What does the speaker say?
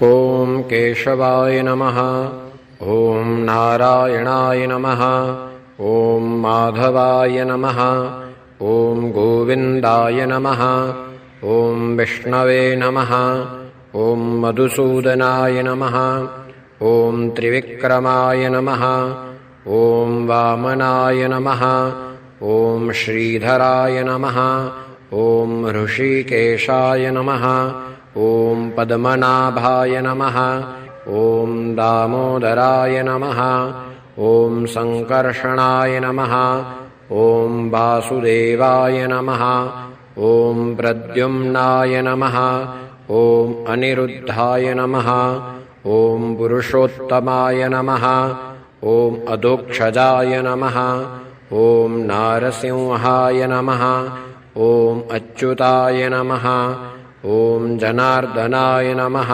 ॐ केशवाय नमः। ॐ नारायणाय नमः। ॐ माधवाय नमः। ॐ गोविन्दाय नमः। ॐ विष्णवे नमः। ॐ मधुसूदनाय नमः। ॐ त्रिविक्रमाय नमः। ॐ वामनाय नमः। ॐ श्रीधराय नमः। ॐ ऋषिकेशाय नमः। ॐ पद्मनाभाय नमः। ॐ दामोदराय नमः। ॐ सङ्कर्षणाय नमः। ॐ वासुदेवाय नमः। ॐ प्रद्युम्नाय नमः। ॐ अनिरुद्धाय नमः। ॐ पुरुषोत्तमाय नमः। ॐ अधोक्षजाय नमः। ॐ नारसिंहाय नमः। ॐ अच्युताय नमः। ॐ जनार्दनाय नमः।